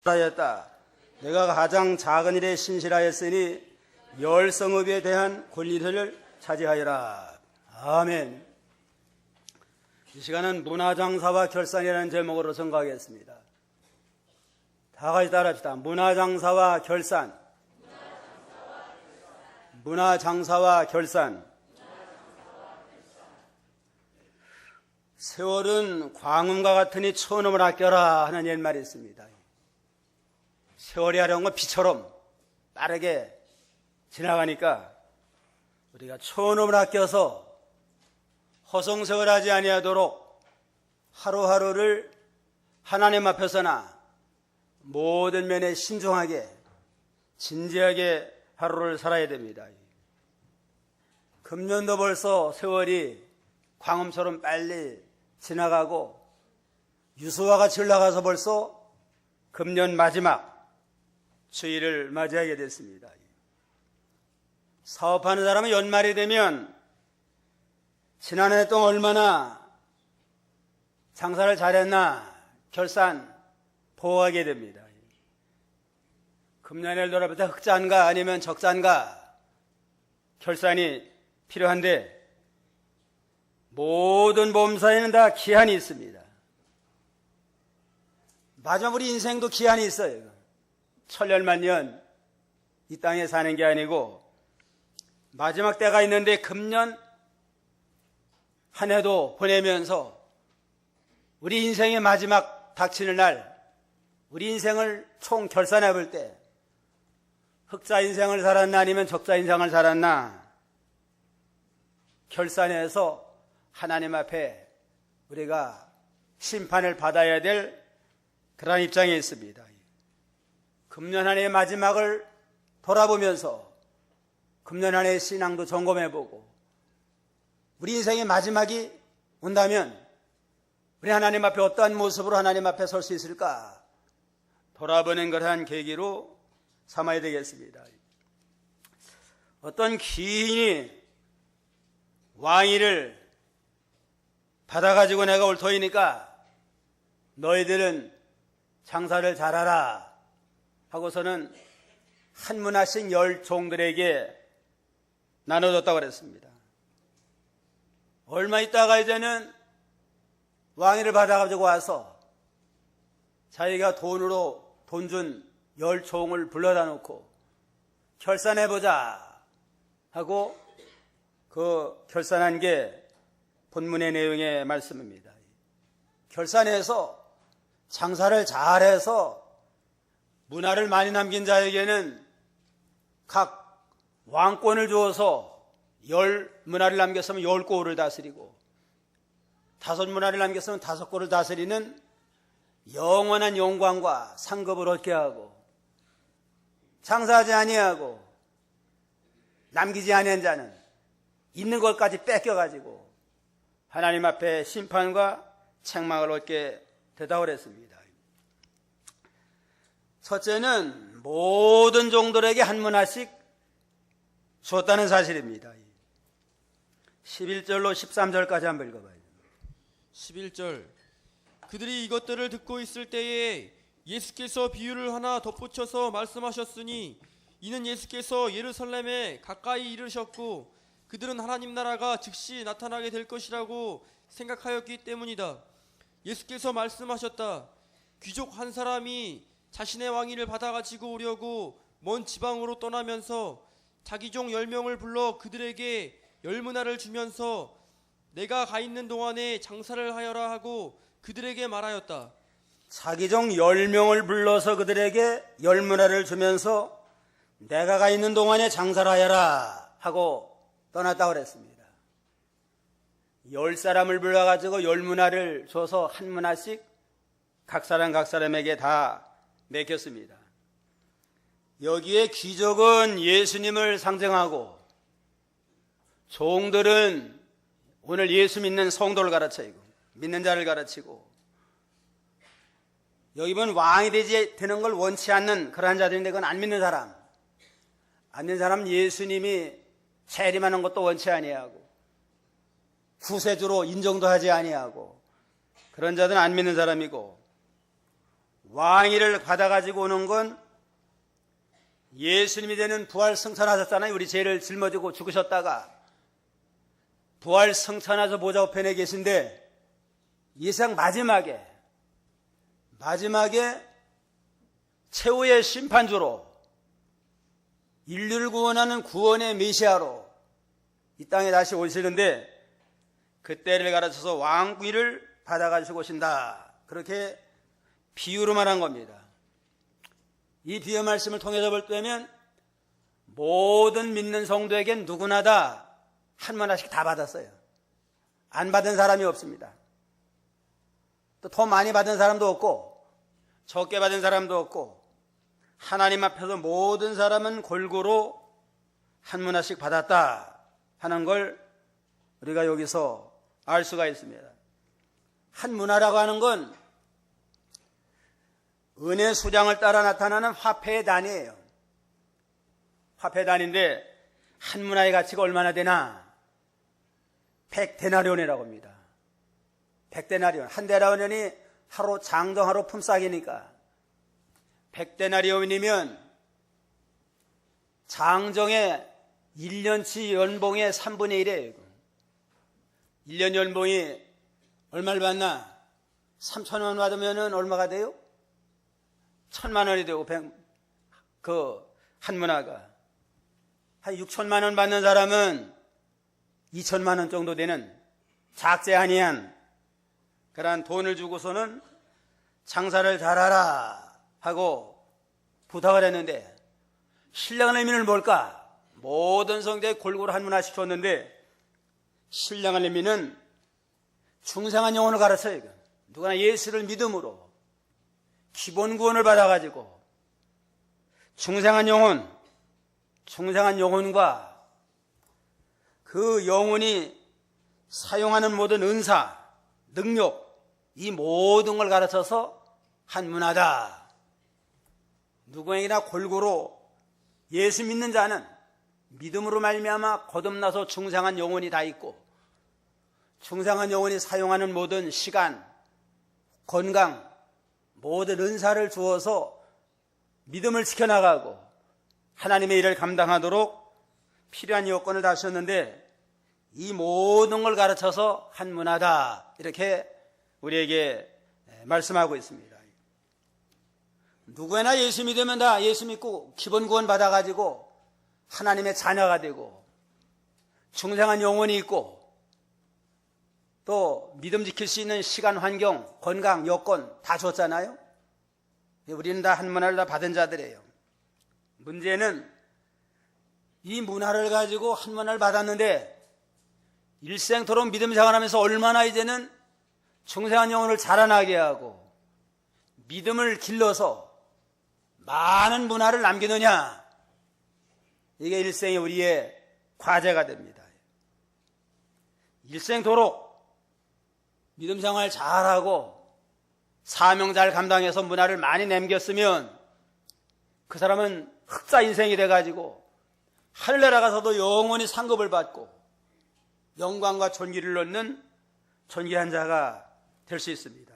하였다. 내가 가장 작은 일에 신실하였으니 열 성읍에 대한 권리를 차지하여라. 아멘. 이 시간은 문화장사와 결산이라는 제목으로 선거하겠습니다. 다 같이 따라합시다. 문화장사와 결산. 문화장사와 결산. 세월은 광음과 같으니 천음을 아껴라 하는 옛말이 있습니다. 세월이 하려는 건 비처럼 빠르게 지나가니까 우리가 천음을 아껴서 허송세월하지 아니하도록 하루하루를 하나님 앞에서나 모든 면에 신중하게 진지하게 하루를 살아야 됩니다. 금년도 벌써 세월이 광음처럼 빨리 지나가고 유수와 같이 흘러가서 벌써 금년 마지막 주일을 맞이하게 됐습니다. 사업하는 사람은 연말이 되면 지난 해 동안 얼마나 장사를 잘했나 결산 보호하게 됩니다. 금년을 돌아볼 때 흑자인가 아니면 적자인가 결산이 필요한데 모든 보험사에는 다 기한이 있습니다. 마지막 우리 인생도 기한이 있어요. 천년만년 이 땅에 사는 게 아니고 마지막 때가 있는데 금년 한 해도 보내면서 우리 인생의 마지막 닥치는 날 우리 인생을 총 결산해 볼 때 흑자 인생을 살았나 아니면 적자 인생을 살았나 결산해서 하나님 앞에 우리가 심판을 받아야 될 그런 입장에 있습니다. 금년 한 해의 마지막을 돌아보면서 금년 한 해의 신앙도 점검해보고 우리 인생의 마지막이 온다면 우리 하나님 앞에 어떠한 모습으로 하나님 앞에 설 수 있을까 돌아보는 그러한 계기로 삼아야 되겠습니다. 어떤 귀인이 왕위를 받아가지고 내가 올 터이니까 너희들은 장사를 잘하라 하고서는 한 문화씩 10종들에게 나눠줬다고 그랬습니다. 얼마 있다가 이제는 왕위를 받아가지고 와서 자기가 돈으로 돈 준 10종을 불러다 놓고 결산해보자 하고 그 결산한 게 본문의 내용의 말씀입니다. 결산해서 장사를 잘해서 문화를 많이 남긴 자에게는 각 왕권을 주어서 10문화를 남겼으면 10고을을 다스리고 5문화를 남겼으면 5고을을 다스리는 영원한 영광과 상급을 얻게 하고 장사하지 아니하고 남기지 아니한 자는 있는 것까지 뺏겨가지고 하나님 앞에 심판과 책망을 얻게 되다고 그랬습니다. 첫째는 모든 종들에게 한 문화씩 줬다는 사실입니다. 11절로 13절까지 한번 읽어봐요. 11절 그들이 이것들을 듣고 있을 때에 예수께서 비유를 하나 덧붙여서 말씀하셨으니 이는 예수께서 예루살렘에 가까이 이르셨고 그들은 하나님 나라가 즉시 나타나게 될 것이라고 생각하였기 때문이다. 예수께서 말씀하셨다. 귀족 한 사람이 자신의 왕위를 받아가지고 오려고 먼 지방으로 떠나면서 자기 종 10명을 불러 그들에게 10문화를 주면서 내가 가 있는 동안에 장사를 하여라 하고 그들에게 말하였다. 자기 종 10명을 불러서 그들에게 10문화를 주면서 내가 가 있는 동안에 장사를 하여라 하고 떠났다고 그랬습니다. 10사람을 불러가지고 10문화를 줘서 한 문화씩 각 사람에게 다 맡겼습니다. 여기에 귀족은 예수님을 상징하고 종들은 오늘 예수 믿는 성도를 가르치고 믿는 자를 가르치고 여기 보면 왕이 되는 걸 원치 않는 그러한 자들인데 그건 안 믿는 사람. 안 믿는 사람은 예수님이 재림하는 것도 원치 아니하고 구세주로 인정도 하지 아니하고 그런 자들은 안 믿는 사람이고 왕위를 받아가지고 오는 건 예수님이 되는 부활 승천하셨잖아요. 우리 죄를 짊어지고 죽으셨다가 부활 승천하셔 보좌 우편에 계신데 이 세상 마지막에 최후의 심판주로 인류를 구원하는 구원의 메시아로 이 땅에 다시 오시는데 그때를 가르쳐서 왕위를 받아가지고 오신다. 그렇게 비유로 말한 겁니다. 이 비유 말씀을 통해서 볼 때면 모든 믿는 성도에겐 누구나 다 한 문 하나씩 다 받았어요. 안 받은 사람이 없습니다. 또 더 많이 받은 사람도 없고 적게 받은 사람도 없고 하나님 앞에서 모든 사람은 골고루 한 문 하나씩 받았다 하는 걸 우리가 여기서 알 수가 있습니다. 한 문화라고 하는 건 은혜 수량을 따라 나타나는 화폐의 단위예요. 화폐 단위인데 한 문화의 가치가 얼마나 되나? 100데나리온이라고 합니다. 100데나리온. 한 데나리온이 하루 장정하루 품삯이니까 100데나리온이면 장정의 1년치 연봉의 3분의 1이에요. 1년 연봉이 얼마를 받나? 3천만 원 받으면 얼마가 돼요? 1,000만 원이 되고 한 문화가 한 6천만 원 받는 사람은 2천만 원 정도 되는 작지 아니한 그런 돈을 주고서는 장사를 잘하라 하고 부탁을 했는데 신령한 의미는 뭘까? 모든 성도에 골고루 한 문화씩 줬는데 신령한 의미는 중생한 영혼을 가르쳐요. 누구나 예수를 믿음으로 기본 구원을 받아가지고 중생한 영혼과 그 영혼이 사용하는 모든 은사, 능력, 이 모든 걸 가르쳐서 한 문화다. 누구에게나 골고루 예수 믿는 자는 믿음으로 말미암아 거듭나서 중생한 영혼이 다 있고 중생한 영혼이 사용하는 모든 시간, 건강, 모든 은사를 주어서 믿음을 지켜나가고 하나님의 일을 감당하도록 필요한 여건을 다 주셨는데 이 모든 걸 가르쳐서 한 문화다. 이렇게 우리에게 말씀하고 있습니다. 누구나 예수 믿으면 다 예수 믿고 기본 구원 받아가지고 하나님의 자녀가 되고 중생한 영혼이 있고 또 믿음 지킬 수 있는 시간, 환경, 건강, 여건 다 줬잖아요. 우리는 다 한 문화를 다 받은 자들이에요. 문제는 이 문화를 가지고 한 문화를 받았는데 일생토록 믿음 생활하면서 얼마나 이제는 중생한 영혼을 자라나게 하고 믿음을 길러서 많은 문화를 남기느냐, 이게 일생의 우리의 과제가 됩니다. 일생토록 믿음 생활 잘하고 사명 잘 감당해서 문화를 많이 남겼으면 그 사람은 흑자 인생이 돼가지고 하늘나라 가서도 영원히 상급을 받고 영광과 존귀를 얻는 존귀한 자가 될 수 있습니다.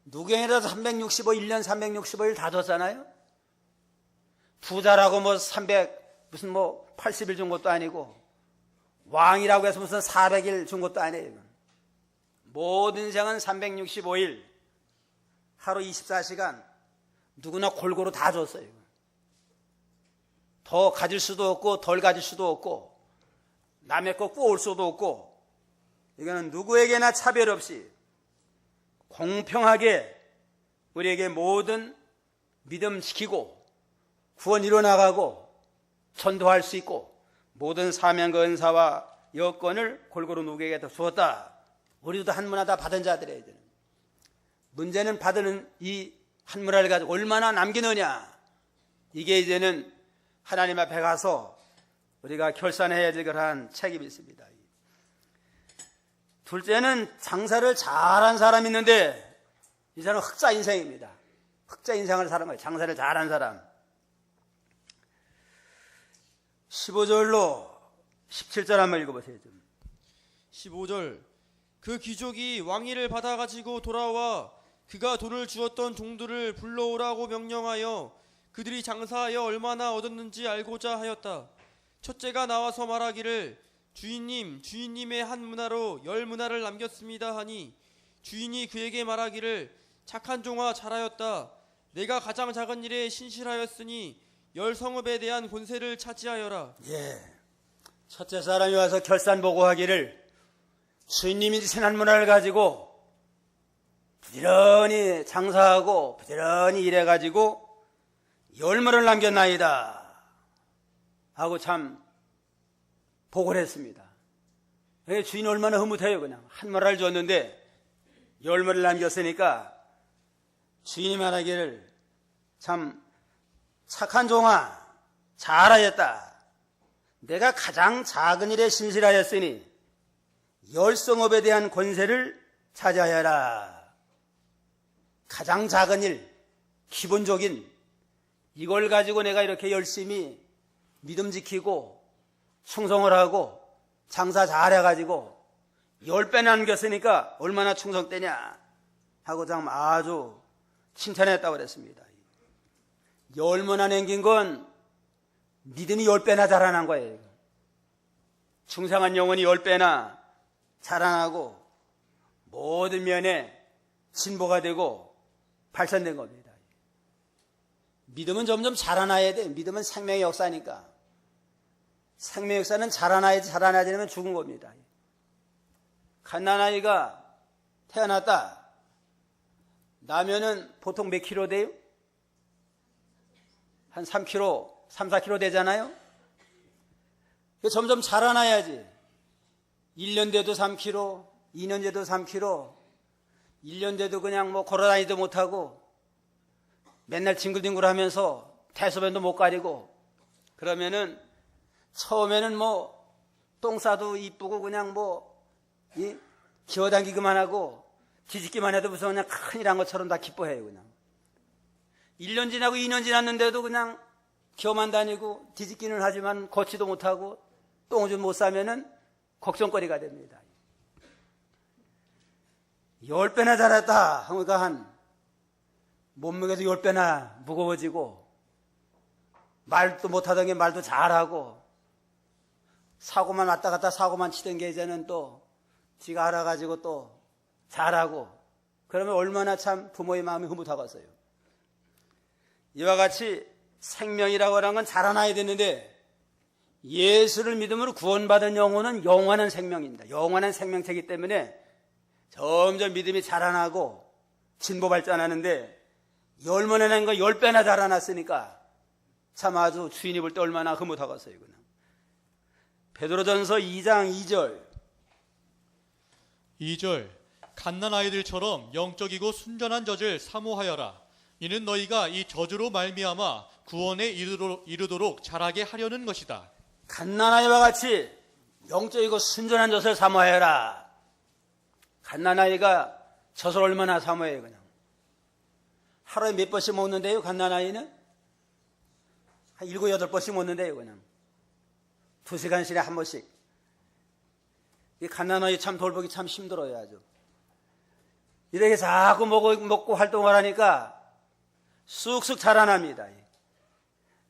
누구에게라도 1년 365일 다 줬잖아요. 부자라고 뭐 80일 준 것도 아니고 왕이라고 해서 무슨 400일 준 것도 아니에요. 모든 생은 365일 하루 24시간 누구나 골고루 다 줬어요. 더 가질 수도 없고 덜 가질 수도 없고 남의 거 꾸올 수도 없고 이거는 누구에게나 차별 없이 공평하게 우리에게 모든 믿음 지키고 구원 이뤄나가고 전도할 수 있고 모든 사명과 은사와 여건을 골고루 누구에게 더 주었다. 우리도 한 문화 다 받은 자들이에요. 문제는 받은 이 한 문화를 가지고 얼마나 남기느냐, 이게 이제는 하나님 앞에 가서 우리가 결산해야 될 그러한 책임이 있습니다. 둘째는 장사를 잘한 사람이 있는데 이 사람은 흑자 인생입니다. 흑자 인생을 사는 거예요. 장사를 잘한 사람. 15절로 17절 한번 읽어보세요. 15절 그 귀족이 왕위를 받아가지고 돌아와 그가 돈을 주었던 종들을 불러오라고 명령하여 그들이 장사하여 얼마나 얻었는지 알고자 하였다. 첫째가 나와서 말하기를 주인님, 주인님의 한 문화로 10문화를 남겼습니다 하니 주인이 그에게 말하기를 착한 종아 잘하였다. 내가 가장 작은 일에 신실하였으니 10성읍에 대한 권세를 차지하여라. 예. 첫째 사람이 와서 결산 보고하기를 주인님이 주신 한 문화를 가지고 부지런히 장사하고 부지런히 일해가지고 10문화를 남겼나이다 하고 참 보고를 했습니다. 주인이 얼마나 흐뭇해요. 그냥 한 문화를 줬는데 10문화를 남겼으니까 주인이 말하기를 참 착한 종아 잘하였다. 내가 가장 작은 일에 신실하였으니 10성읍에 대한 권세를 차지하여라. 가장 작은 일, 기본적인 이걸 가지고 내가 이렇게 열심히 믿음 지키고 충성을 하고 장사 잘해가지고 10배 남겼으니까 얼마나 충성되냐 하고 참 아주 칭찬했다고 그랬습니다. 10문화 남긴 건 믿음이 10배나 자라난 거예요. 충성한 영혼이 10배나 자라나고 모든 면에 진보가 되고 발전된 겁니다. 믿음은 점점 자라나야 돼. 믿음은 생명의 역사니까. 생명의 역사는 자라나야지 자라나지 않으면 죽은 겁니다. 갓난아이가 태어났다. 나면은 보통 몇 킬로 돼요? 한 3kg, 3, 4kg 되잖아요? 점점 자라나야지. 1년 돼도 3kg, 2년 돼도 3kg, 1년 돼도 그냥 뭐 걸어다니도 못하고 맨날 징글징글 하면서 대소변도 못 가리고 그러면은 처음에는 뭐 똥 싸도 이쁘고 그냥 뭐 기어다니기만 하고 뒤집기만 해도 무슨 그냥 큰일 한 것처럼 다 기뻐해요. 그냥 1년 지나고 2년 지났는데도 그냥 기어만 다니고 뒤집기는 하지만 걷지도 못하고 똥을 좀 못 싸면은 걱정거리가 됩니다. 10배나 자랐다. 그러니까 한 몸무게도 10배나 무거워지고 말도 못하던 게 말도 잘하고 사고만 왔다 갔다 사고만 치던 게 이제는 또 지가 알아가지고 또 잘하고 그러면 얼마나 참 부모의 마음이 흐뭇하겠어요. 이와 같이 생명이라고 하는 건 자라나야 되는데 예수를 믿음으로 구원받은 영혼은 영원한 생명입니다. 영원한 생명체이기 때문에 점점 믿음이 자라나고 진보 발전하는데 10문화 낸 거 10배나 자라났으니까 참 아주 주인이 볼 때 얼마나 흐뭇하겠어요. 그냥. 베드로전서 2장 2절 2절 갓난아이들처럼 영적이고 순전한 젖을 사모하여라. 이는 너희가 이 저주로 말미암아 구원에 이르도록 자라게 하려는 것이다. 갓난아이와 같이 영적이고 순전한 젖을 사모하여라. 갓난아이가 젖을 얼마나 사모해요. 그냥 하루에 몇 번씩 먹는데요. 갓난아이는 한 7, 8번씩 먹는데요. 그냥 2시간씩에 한 번씩. 이 갓난아이 참 돌보기 참 힘들어요. 아주 이렇게 자꾸 먹고 활동을 하니까 쑥쑥 자라납니다.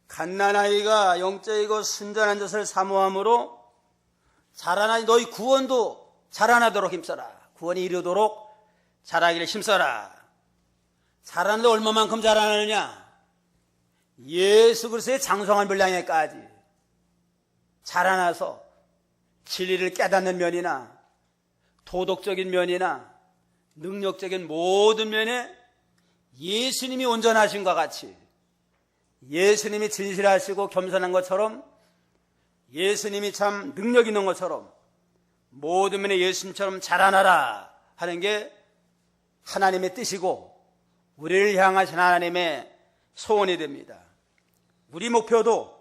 갓난아이가 영적이고 순전한 젖을 사모함으로 자라나니 너희 구원도 자라나도록 힘써라. 구원이 이루도록 자라기를 힘써라. 자라는데 얼마만큼 자라나느냐? 예수 그리스도의 장성한 분량에까지 자라나서 진리를 깨닫는 면이나 도덕적인 면이나 능력적인 모든 면에 예수님이 온전하신 것 같이 예수님이 진실하시고 겸손한 것처럼 예수님이 참 능력 있는 것처럼 모든 면에 예수님처럼 자라나라 하는 게 하나님의 뜻이고 우리를 향하신 하나님의 소원이 됩니다. 우리 목표도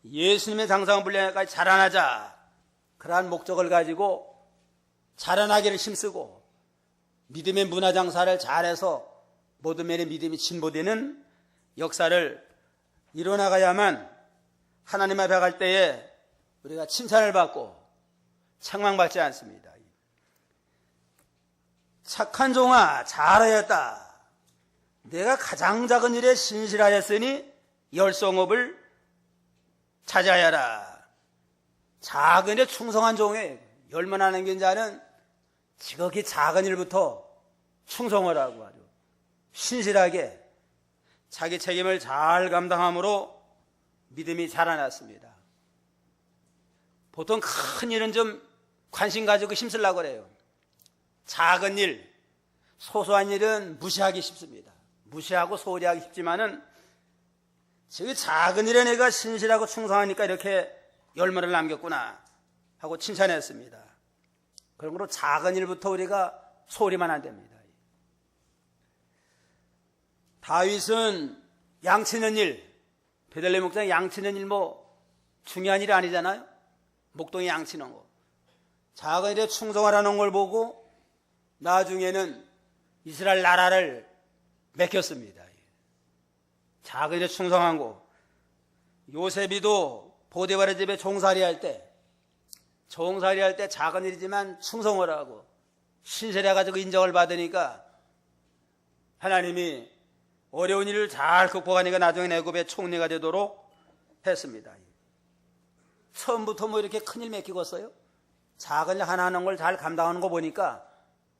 예수님의 장성한 분량까지 자라나자 그러한 목적을 가지고 자라나기를 힘쓰고 믿음의 문화장사를 잘해서 모든 면에 믿음이 진보되는 역사를 이뤄나가야만 하나님 앞에 갈 때에 우리가 칭찬을 받고 책망받지 않습니다. 착한 종아 잘하였다. 내가 가장 작은 일에 신실하였으니 열성업을 차지하여라. 작은 일에 충성한 종에 얼마나 남긴 자는 지극히 작은 일부터 충성을 하고 아주 신실하게 자기 책임을 잘 감당함으로 믿음이 자라났습니다. 보통 큰 일은 좀 관심 가지고 힘쓰려고 그래요. 작은 일, 소소한 일은 무시하기 쉽습니다. 무시하고 소홀히 하기 쉽지만은 저기 작은 일에 내가 신실하고 충성하니까 이렇게 열매를 남겼구나 하고 칭찬했습니다. 그러므로 작은 일부터 우리가 소홀히만 안 됩니다. 다윗은 양치는 일, 베들레헴 목장 양치는 일 뭐 중요한 일이 아니잖아요. 목동에 양치는 거. 작은 일에 충성하라는 걸 보고 나중에는 이스라엘 나라를 맡겼습니다. 작은 일에 충성한 거. 요셉이도 보디발의 집에 종살이할 때 작은 일이지만 충성을 하고 신실해가지고 인정을 받으니까 하나님이 어려운 일을 잘 극복하니까 나중에 애굽의 총리가 되도록 했습니다. 처음부터 뭐 이렇게 큰일 맡기겠어요? 작은 일 하나 하는 걸 잘 감당하는 거 보니까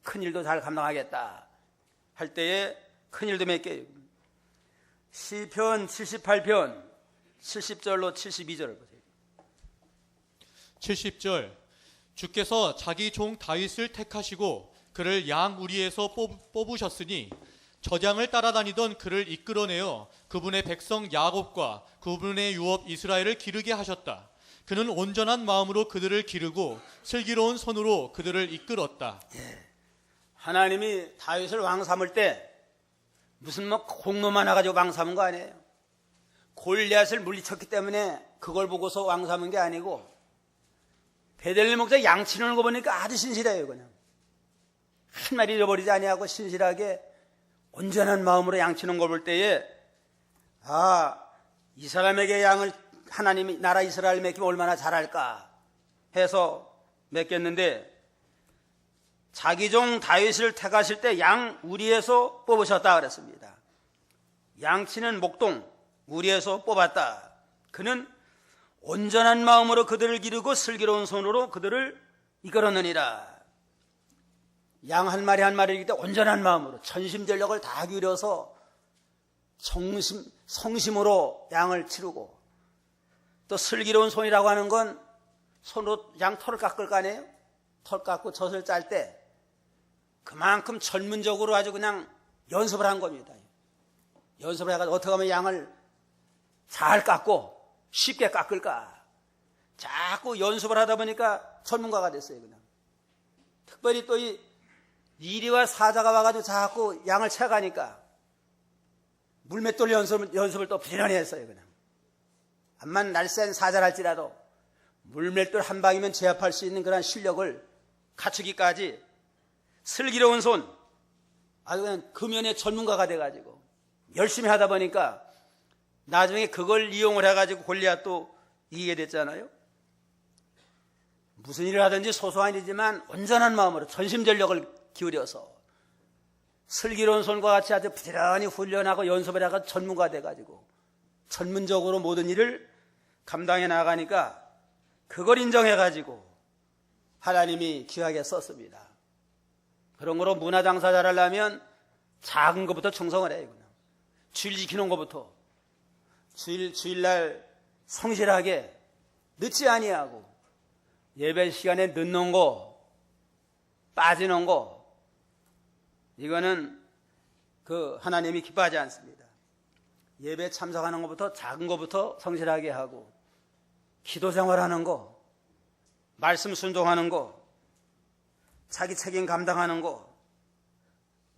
큰일도 잘 감당하겠다 할 때에 큰일도 맡겨요. 시편 78편 70절로 72절을 보세요. 70절 주께서 자기 종 다윗을 택하시고 그를 양 우리에서 뽑으셨으니 저장을 따라다니던 그를 이끌어내어 그분의 백성 야곱과 그분의 유업 이스라엘을 기르게 하셨다. 그는 온전한 마음으로 그들을 기르고 슬기로운 손으로 그들을 이끌었다. 하나님이 다윗을 왕 삼을 때 무슨 뭐 공로만 하나가지고 왕 삼은 거 아니에요. 골리앗을 물리쳤기 때문에 그걸 보고서 왕 삼은 게 아니고 베들레헴 목자 양치는 거 보니까 아주 신실해요. 그냥 한 마리 잃어버리지 아니하고 신실하게 온전한 마음으로 양치는 걸 볼 때에 이 사람에게 양을 하나님이 나라 이스라엘 맡기면 얼마나 잘할까 해서 맡겼는데 자기 종 다윗을 택하실 때 양 우리에서 뽑으셨다 그랬습니다. 양치는 목동 우리에서 뽑았다. 그는 온전한 마음으로 그들을 기르고 슬기로운 손으로 그들을 이끌었느니라. 양 한 마리 한 마리이기 때문에 온전한 마음으로 전심전력을 다 기울여서 성심으로 양을 치르고 또 슬기로운 손이라고 하는 건 손으로 양 털을 깎을 거 아니에요? 털 깎고 젖을 짤 때 그만큼 전문적으로 아주 그냥 연습을 한 겁니다. 연습을 해가지고 어떻게 하면 양을 잘 깎고 쉽게 깎을까 자꾸 연습을 하다 보니까 전문가가 됐어요. 그냥 특별히 또 이 이리와 사자가 와가지고 자꾸 양을 채가니까 물맷돌 연습을 또 부지런히 했어요. 그냥 암만 날쌘 사자랄지라도 물맷돌 한 방이면 제압할 수 있는 그런 실력을 갖추기까지 슬기로운 손, 아주 그냥 금연의 전문가가 돼가지고 열심히 하다 보니까 나중에 그걸 이용을 해가지고 골리앗도 이기게 됐잖아요. 무슨 일을 하든지 소소한 일이지만 온전한 마음으로 전심전력을 기울여서 슬기로운 손과 같이 아주 부지런히 훈련하고 연습을 해가지고 전문가 돼가지고 전문적으로 모든 일을 감당해 나가니까 그걸 인정해가지고 하나님이 귀하게 썼습니다. 그런 거로 문화장사 잘하려면 작은 것부터 충성을 해요. 그냥. 주일 지키는 것부터 주일날 성실하게 늦지 아니하고 예배 시간에 늦는 거 빠지는 거 이거는 그 하나님이 기뻐하지 않습니다. 예배 참석하는 것부터 작은 것부터 성실하게 하고 기도 생활하는 거 말씀 순종하는 거 자기 책임 감당하는 거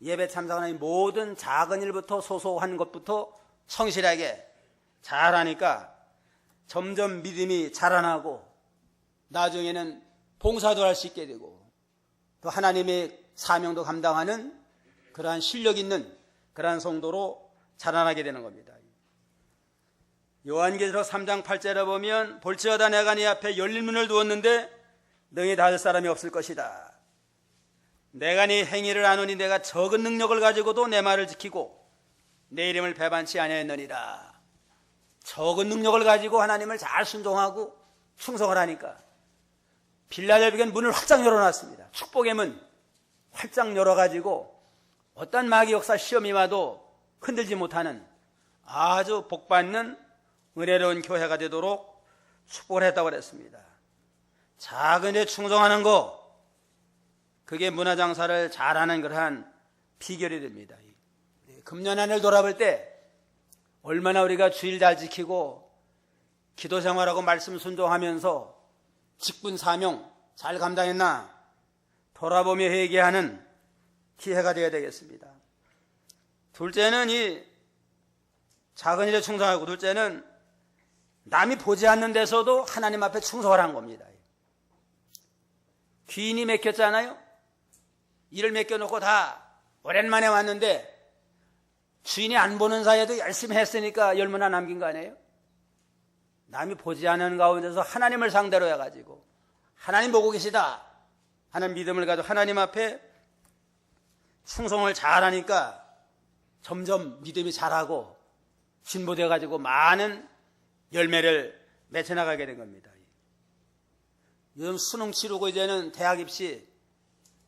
예배 참석하는 모든 작은 일부터 소소한 것부터 성실하게 잘하니까 점점 믿음이 자라나고 나중에는 봉사도 할 수 있게 되고 또 하나님의 사명도 감당하는 그러한 실력 있는 그러한 성도로 자라나게 되는 겁니다. 요한계시록 3장 8절에 보면 볼지어다 내가 네 앞에 열린 문을 두었는데 능히 닫을 사람이 없을 것이다. 내가 네 행위를 아노니 내가 적은 능력을 가지고도 내 말을 지키고 내 이름을 배반치 아니하였느니라. 적은 능력을 가지고 하나님을 잘 순종하고 충성을 하니까 빌라델비아는 문을 활짝 열어놨습니다. 축복의 문 활짝 열어가지고 어떤 마귀 역사 시험이 와도 흔들지 못하는 아주 복받는 은혜로운 교회가 되도록 축복을 했다고 그랬습니다. 작은 데 충성하는 거, 그게 문화장사를 잘하는 그러한 비결이 됩니다. 금년 한 해를 돌아볼 때 얼마나 우리가 주일 잘 지키고 기도 생활하고 말씀 순종하면서 직분 사명 잘 감당했나 돌아보며 회개하는 기회가 되어야 되겠습니다. 둘째는 이 작은 일에 충성하고, 둘째는 남이 보지 않는 데서도 하나님 앞에 충성을 한 겁니다. 귀인이 맡겼잖아요. 일을 맡겨놓고 다 오랜만에 왔는데 주인이 안 보는 사이에도 열심히 했으니까 10문 남긴 거 아니에요? 남이 보지 않는 가운데서 하나님을 상대로 해가지고 하나님 보고 계시다 하는 믿음을 가지고 하나님 앞에 충성을 잘하니까 점점 믿음이 자라고 진보되어가지고 많은 열매를 맺어나가게 된 겁니다. 요즘 수능 치르고 이제는 대학 입시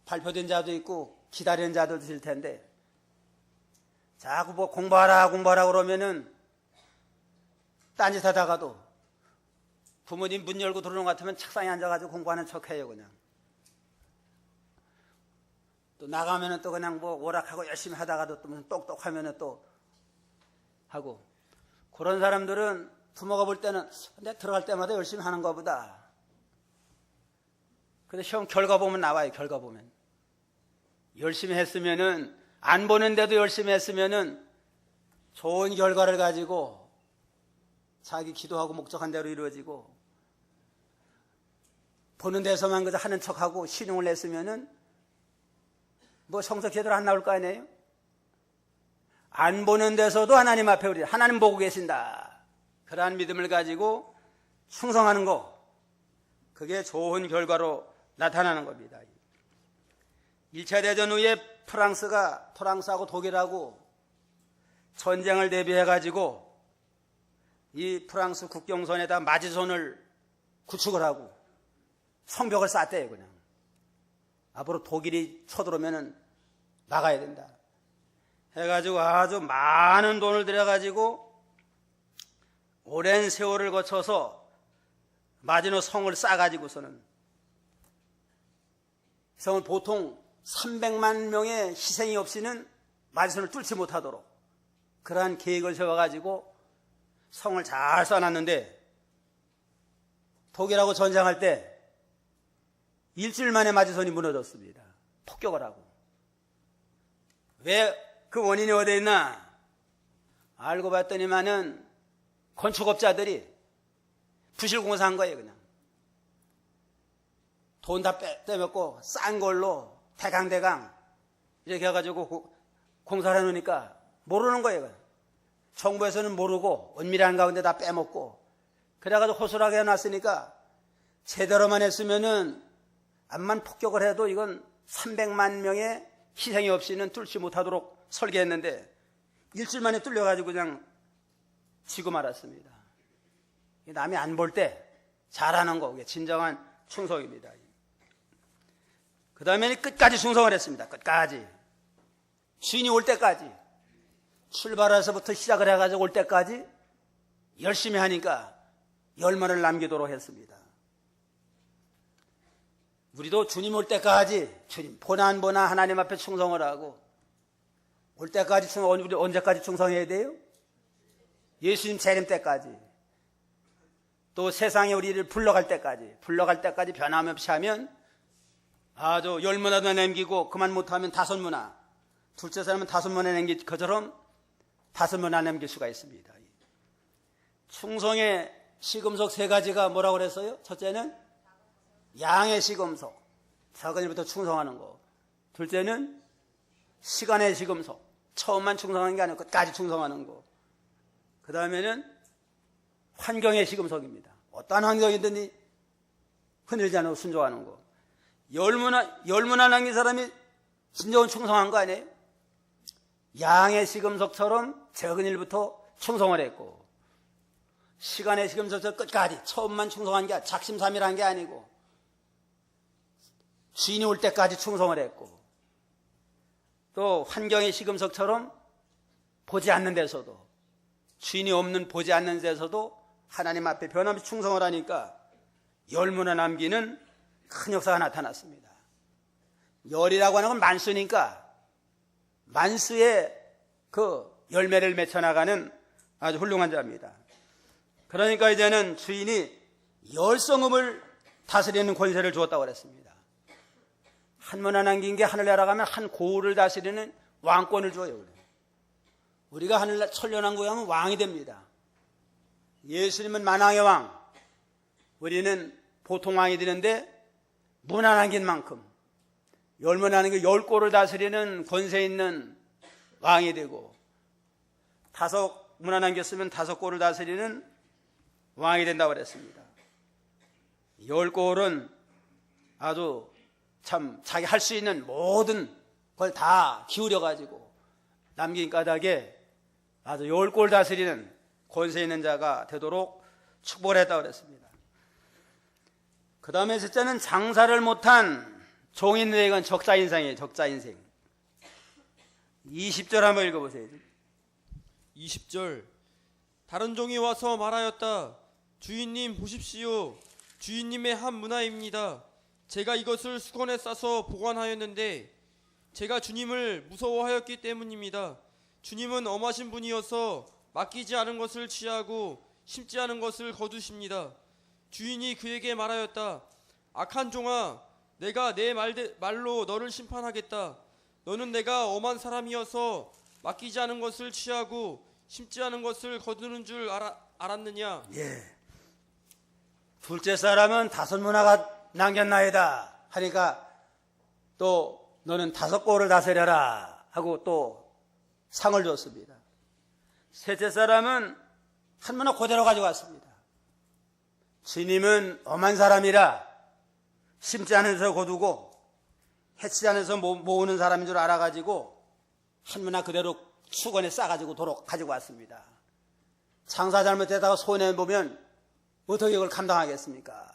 발표된 자도 있고 기다리는 자도 있을 텐데 자꾸 뭐 공부하라 그러면은 딴짓 하다가도 부모님 문 열고 들어오는 것 같으면 책상에 앉아가지고 공부하는 척해요. 그냥 또 나가면은 또 그냥 뭐 오락하고 열심히 하다가도 또 무슨 똑똑하면은 또 하고, 그런 사람들은 부모가 볼 때는 내가 들어갈 때마다 열심히 하는가 보다. 근데 시험 결과 보면 나와요. 결과 보면 열심히 했으면은, 안 보는데도 열심히 했으면은 좋은 결과를 가지고 자기 기도하고 목적한 대로 이루어지고, 보는 데서만 그저 하는 척하고 신용을 냈으면은 뭐 성적 제대로 안 나올 거 아니에요? 안 보는 데서도 하나님 앞에 우리 하나님 보고 계신다, 그러한 믿음을 가지고 충성하는 거, 그게 좋은 결과로 나타나는 겁니다. 1차 대전 후에 프랑스하고 독일하고 전쟁을 대비해가지고 이 프랑스 국경선에다 마지선을 구축을 하고 성벽을 쌓대요. 그냥 앞으로 독일이 쳐들어오면 나가야 된다 해가지고 아주 많은 돈을 들여가지고 오랜 세월을 거쳐서 마지노 성을 쌓아가지고서는, 성은 보통 300만 명의 희생이 없이는 마지선을 뚫지 못하도록 그러한 계획을 세워가지고 성을 잘 쌓아놨는데, 독일하고 전쟁할 때 일주일 만에 마지선이 무너졌습니다. 폭격을 하고. 왜 그 원인이 어디에 있나 알고 봤더니만은 건축업자들이 부실공사한 거예요. 그냥 돈 다 빼먹고 싼 걸로 대강 이렇게 해가지고 공사를 해놓으니까 모르는 거예요. 정부에서는 모르고 은밀한 가운데 다 빼먹고 그래가지고 호술하게 해놨으니까 제대로만 했으면은 암만 폭격을 해도 이건 300만 명의 희생이 없이는 뚫지 못하도록 설계했는데 일주일 만에 뚫려가지고 그냥 지고 말았습니다. 남이 안 볼 때 잘하는 거, 그게 진정한 충성입니다. 그 다음에 끝까지 충성을 했습니다. 끝까지. 주인이 올 때까지. 출발해서부터 시작을 해가지고 올 때까지 열심히 하니까 열매를 남기도록 했습니다. 우리도 주님 올 때까지, 주님 보나 안 보나 하나님 앞에 충성을 하고, 올 때까지 우리 언제까지 충성해야 돼요? 예수님 재림 때까지. 또 세상에 우리를 불러갈 때까지 변함없이 하면 아주 10문화도 남기고, 그만 못하면 5문화, 둘째 사람은 5문화 남길 것처럼 5문화 남길 수가 있습니다. 충성의 시금석 3가지가 뭐라고 그랬어요? 첫째는 양의 시금석, 작은 일부터 충성하는 거. 둘째는 시간의 시금석, 처음만 충성하는 게 아니고 끝까지 충성하는 거. 그 다음에는 환경의 시금석입니다. 어떠한 환경이든지 흔들지 않고 순종하는 거. 10문화 남긴 사람이 진정은 충성한 거 아니에요? 양의 시금석처럼 적은 일부터 충성을 했고, 시간의 시금석처럼 끝까지 처음만 충성한 게 작심삼일한 게 아니고 주인이 올 때까지 충성을 했고, 또 환경의 시금석처럼 보지 않는 데서도, 주인이 없는 보지 않는 데서도 하나님 앞에 변함없이 충성을 하니까 열무나 남기는 큰 역사가 나타났습니다. 열이라고 하는 건 만수니까 만수의 그 열매를 맺혀나가는 아주 훌륭한 자입니다. 그러니까 이제는 주인이 열성읍을 다스리는 권세를 주었다고 그랬습니다. 한문화 남긴 게 하늘 날아가면 한 고을을 다스리는 왕권을 줘요. 우리가 하늘 천년왕국에 가면 왕이 됩니다. 예수님은 만왕의 왕, 우리는 보통 왕이 되는데 문화 남긴 만큼 열문하는 게 10골을 다스리는 권세 있는 왕이 되고, 5문화 남겼으면 5골을 다스리는 왕이 된다고 그랬습니다. 10골은 아주 참 자기 할 수 있는 모든 걸 다 기울여가지고 남긴 까닭에 아주 10골 다스리는 권세 있는 자가 되도록 축복을 했다고 그랬습니다. 그 다음에 셋째는 장사를 못한 종인들에게 이건 적자 인생이에요. 적자 인생. 20절 한번 읽어보세요. 20절 다른 종이 와서 말하였다. 주인님 보십시오. 주인님의 한 문화입니다. 제가 이것을 수건에 싸서 보관하였는데 제가 주님을 무서워하였기 때문입니다. 주님은 엄하신 분이어서 맡기지 않은 것을 취하고 심지 않은 것을 거두십니다. 주인이 그에게 말하였다. 악한 종아, 내가 내 말로 너를 심판하겠다. 너는 내가 엄한 사람이어서 맡기지 않은 것을 취하고 심지 않은 것을 거두는 줄 알았느냐? 예. 둘째 사람은 5문화가 남겼나이다 하니까 또 너는 5골을 다스려라 하고 또 상을 줬습니다. 셋째 사람은 한 문화 그대로 가져갔습니다. 주님은 엄한 사람이라 심지 않은 데서 거두고 해치지 않은 데서 모으는 사람인 줄 알아가지고 한 문화 그대로 수건에 싸가지고 도로 가지고 왔습니다. 장사 잘못되다가 손해보면 어떻게 이걸 감당하겠습니까?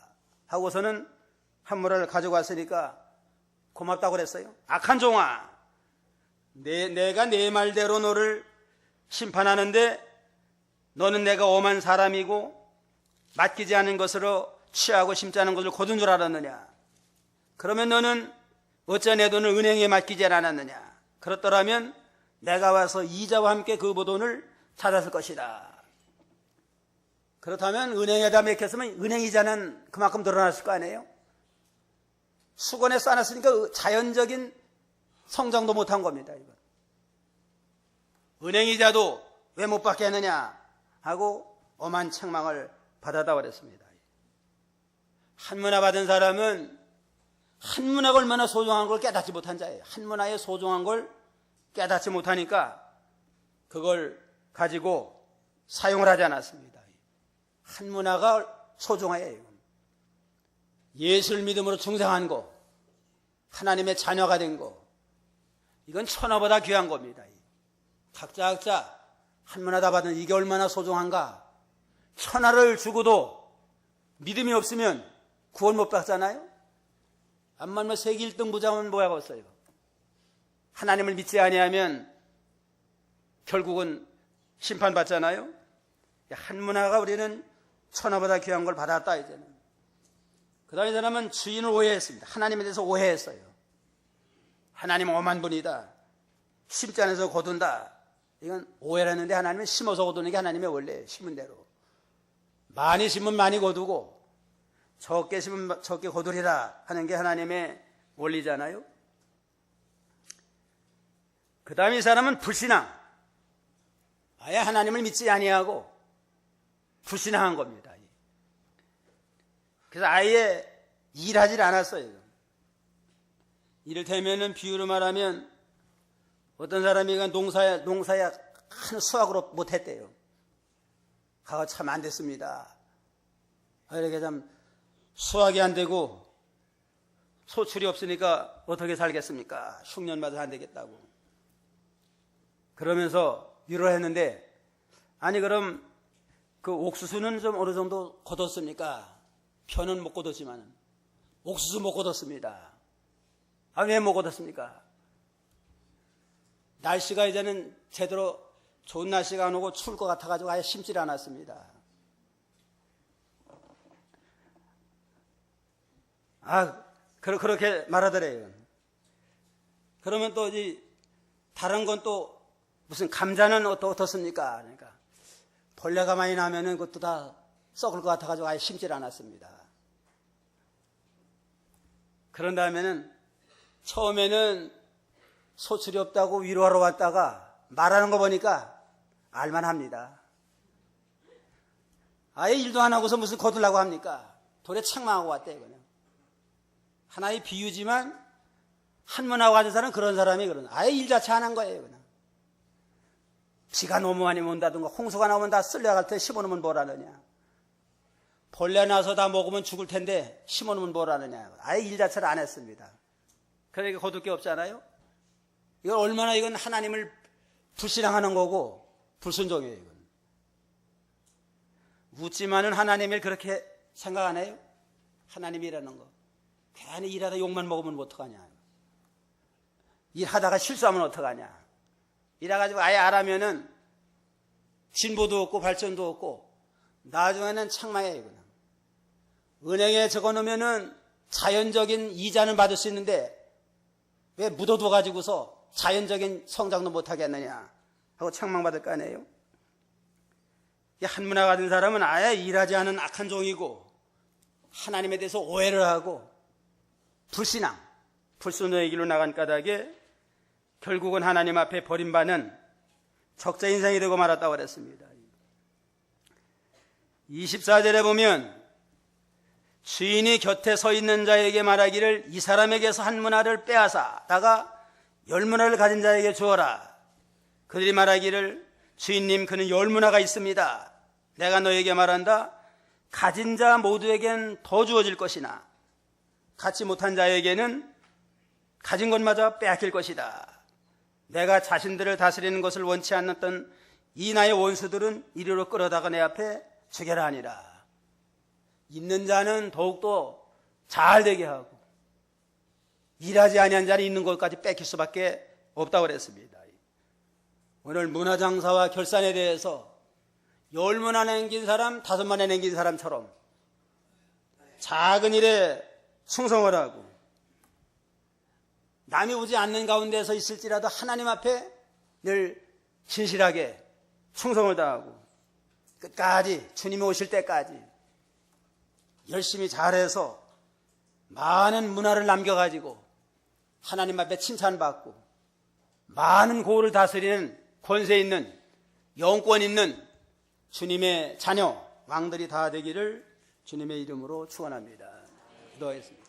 하고서는 한 문화를 가지고 왔으니까 고맙다고 그랬어요. 악한 종아, 내가 내 말대로 너를 심판하는데 너는 내가 엄한 사람이고 맡기지 않은 것으로 취하고 심지 않은 것을 거둔 줄 알았느냐? 그러면 너는 어찌 내 돈을 은행에 맡기지 않았느냐? 그렇더라면 내가 와서 이자와 함께 그 돈을 찾았을 것이다. 그렇다면 은행에다 맡겼으면 은행 이자는 그만큼 늘어났을 거 아니에요? 수건에 싸놨으니까 자연적인 성장도 못한 겁니다. 이건. 은행 이자도 왜 못 받게 하느냐 하고 엄한 책망을 받았다고 그랬습니다. 한 문화 받은 사람은 한 문화가 얼마나 소중한 걸 깨닫지 못한 자예요. 한 문화의 소중한 걸 깨닫지 못하니까 그걸 가지고 사용을 하지 않았습니다. 한 문화가 소중해요. 예수를 믿음으로 중생한 거, 하나님의 자녀가 된 거, 이건 천하보다 귀한 겁니다. 각자 한 문화 다 받은 이게 얼마나 소중한가. 천하를 주고도 믿음이 없으면 구원 못 받잖아요. 암만 세계 1등 부자면 뭐하겠어요. 하나님을 믿지 아니하면 결국은 심판받잖아요. 한 문화가 우리는 천하보다 귀한 걸 받았다 이제는. 그 다음에 이 사람은 주인을 오해했습니다. 하나님에 대해서 오해했어요. 하나님은 엄한 분이다. 심지 않아서 거둔다. 이건 오해를 했는데 하나님은 심어서 거두는 게 하나님의 원래예요. 심은 대로. 많이 심으면 많이 거두고 적게 심으면 적게 거두리라 하는 게 하나님의 원리잖아요. 그 다음에 이 사람은 불신앙. 아예 하나님을 믿지 아니하고 불신앙한 겁니다. 그래서 아예 일하지 않았어요. 이를테면 비유로 말하면 어떤 사람이 농사에 큰 수확으로 못했대요. 가가 참 안 됐습니다. 이렇게 참 수확이 안 되고 소출이 없으니까 어떻게 살겠습니까? 흉년 맞아 안 되겠다고. 그러면서 위로를 했는데, 아니 그럼 그 옥수수는 좀 어느 정도 거뒀습니까? 편은 못 거뒀지만 옥수수 못 거뒀습니다. 아, 왜 못 거뒀습니까? 날씨가 이제는 제대로 좋은 날씨가 안 오고 추울 것 같아가지고 아예 심질 않았습니다. 아, 그렇게 말하더래요. 그러면 또 다른 건 또 무슨 감자는 어떻습니까? 그러니까 벌레가 많이 나면은 그것도 다 썩을 것 같아가지고 아예 심질 않았습니다. 그런 다음에는 처음에는 소출이 없다고 위로하러 왔다가 말하는 거 보니까 알만합니다. 아예 일도 안 하고서 무슨 거두려고 합니까? 돌에 책망하고 왔대요. 그냥. 하나의 비유지만 한문하고 가진 사람은 그런 사람이 아예 일 자체 안 한 거예요. 그냥. 비가 너무 많이 온다든가 홍수가 나오면 다 쓸려갈 때 심어놓으면 뭘 하느냐. 벌레 나서 다 먹으면 죽을 텐데 심어놓으면 뭘 하느냐. 아예 일 자체를 안 했습니다. 그러니까 거둘 게 없잖아요. 이건 얼마나 이건 하나님을 불신앙하는 거고 불순종이에요. 이건. 묻지만은 하나님을 그렇게 생각 안 해요? 하나님이라는 거. 괜히 일하다 욕만 먹으면 어떡하냐. 일하다가 실수하면 어떡하냐. 이래가지고 아예 안 하면은 진보도 없고 발전도 없고 나중에는 책망해요. 그냥. 은행에 적어놓으면은 자연적인 이자는 받을 수 있는데 왜 묻어둬가지고서 자연적인 성장도 못하게 했느냐 하고 책망받을 거 아니에요. 한문화 가진 사람은 아예 일하지 않은 악한 종이고 하나님에 대해서 오해를 하고 불신앙, 불순종의 길로 나간 까닭에 결국은 하나님 앞에 버림받는 적자 인생이 되고 말았다고 그랬습니다. 24절에 보면 주인이 곁에 서 있는 자에게 말하기를 이 사람에게서 한 문화를 빼앗아다가 10문화를 가진 자에게 주어라. 그들이 말하기를 주인님 그는 10문화가 있습니다. 내가 너에게 말한다. 가진 자 모두에겐 더 주어질 것이나 갖지 못한 자에게는 가진 것마저 빼앗길 것이다. 내가 자신들을 다스리는 것을 원치 않았던 이 나의 원수들은 이리로 끌어다가 내 앞에 죽여라 하니라. 있는 자는 더욱더 잘 되게 하고 일하지 아니한 자는 있는 것까지 뺏길 수밖에 없다고 그랬습니다. 오늘 문화장사와 결산에 대해서 10문화 남긴 사람, 5문화 남긴 사람처럼 작은 일에 충성을 하고 남이 오지 않는 가운데서 있을지라도 하나님 앞에 늘 진실하게 충성을 다하고 끝까지 주님이 오실 때까지 열심히 잘해서 많은 문화를 남겨가지고 하나님 앞에 칭찬받고 많은 고을을 다스리는 권세 있는 영권 있는 주님의 자녀 왕들이 다 되기를 주님의 이름으로 축원합니다. 기도하겠습니다.